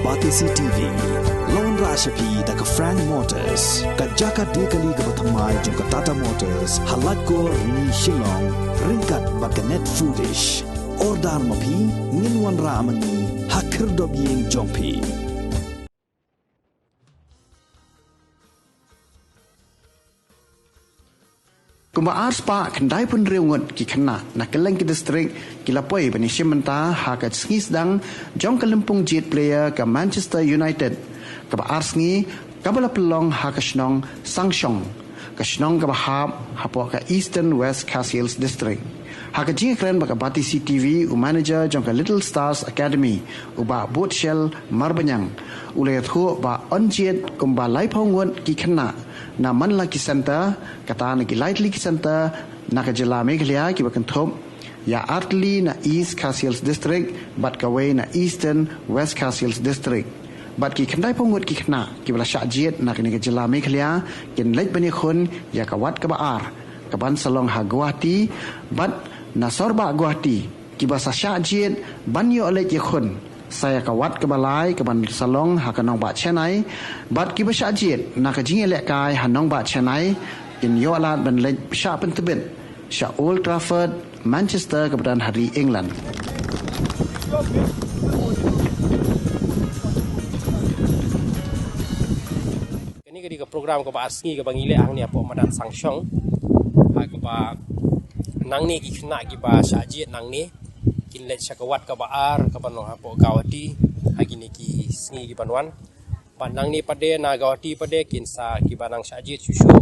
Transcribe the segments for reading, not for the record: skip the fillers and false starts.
Abati CTV Lone Rashapi daga Frank Motors Kajaka dekali ga bathamai jong Tata Motors Halatko ni Shillong ringkat baganet foodish Ordar mapi ninwan ramani hakir dobyeng jongpi Kumba arspa kendai pun reungut ki kena nak keleng ki distrik ki lapoi bani shimenta ha ka sngis dang jong kalempung jet player ka Manchester United ka arsngi ka bala pelong ha ka snong sangshong ka snong ka hab hapo ka Eastern West Castles district ha ka jing kren ba ka Bati CTV u manager jong ka Little Stars Academy u ba boat shell marbanyang u le thu ba on jet kumba lai phongun ki kena na Manla ki center kata na ki lightly ki center na ka jila Meghalaya ki bakan thop ya Artli na East Castles district bat ka way na Eastern West Castles district bat ki khandai pongut ki khna ki bala sha jet na ka ni ka jila Meghalaya kin lek bani khun ya ka wat ka ba ar ka ban salong ha Guwahati bat na sorba Guwahati ki ba sa sha jet ban yo lek ye khun saya kawat ke balai ke ban salong ha kanong ba chenai bat ki basha jet na ka jinge lek kai hanong ba chenai in yo ala ban le sha pen tebet sha Old Trafford Manchester ke badan hari England kini ke program ke ba asngi ke bangile ang ni apo madan sangshong ha ke ba nang ni ki khna ki ba sha jet nang ni kin let syakawat ka baar ka banong hapo Guwahati hagi ni ki sngi ki banwan panang ni pade na Guwahati pade kin sa ki banang syajit sushu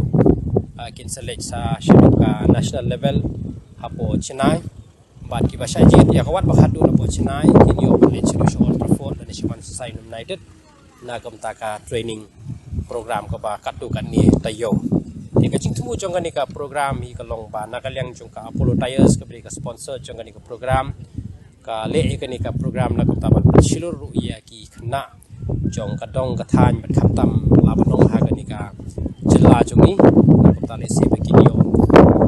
kin select sa syaka national level hapo Chennai bat ki ba syajit ya kawat ba hadu hapo Chennai kin yo let sushu Old Trafford dan National Society United na kamtaka training program ka ba katu kan ni tayo ni ka jingtu jong kan ni ka program hi ka long ba na kalyang jong ka Apollo Tires ka beri ka sponsor jong kan ni ka program ka le ka ni ka program na ka taban silur ruya ki khna jong ka dong ka than bat khatam la banong ha ka ni ka jilla jong ni na ka tale se be kinyo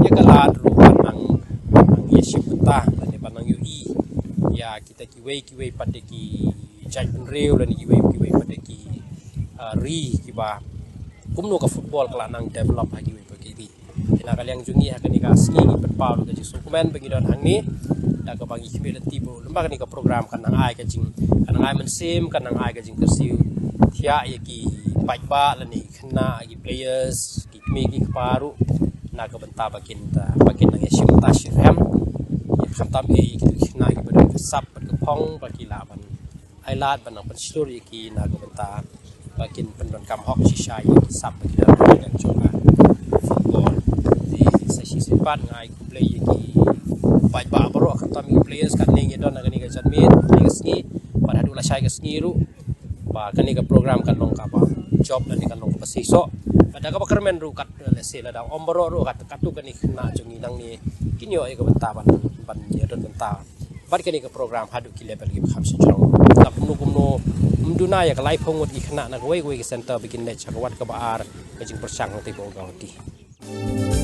ya ka la ru nang ye shipta ni banang yu i ya kita ki wei pade ki jai pen reu la ni ki wei pade ki ri ki ba kumno ka football kala nang develop hagi we pagi ina kalyang jungi ha kani ka ski ni petpau ka ji dokumen bagi don hang ni da ka bagi kibe tibo lemba kani ka program kan nang ai ka jing kan nang ai mensim kan nang ai ka jing kersiu thia ye ki pajba la ni khna gi players ki mi ki paru na ka benta bakin nang yashim ta shiram ye khatam e ki khna gi badon ka sap ka phong bagi la ban ai lat ban nang pan story ki na ka benta bakin pendon kam hok shisha yang sap kita yang coba football di sesi sempat ngai play ki pai ba bro khatam ki players kan ning don ngani ka jadmit ni ski pada dula sai ka ski ru ba kan ni ka program kan long ka ba job dan kan long pasi so pada ka kermen ru kat le se la da ombro ru kat katu kan ni na jongi nang ni kinyo e ka benta ban ye don benta bat kan ni ka program hadu ki level ki kham sejong tap kumno mduna ya kalai phongot ki khna na goi ki center bikin le chakawat ka baar ka jing persang ti bo Guwahati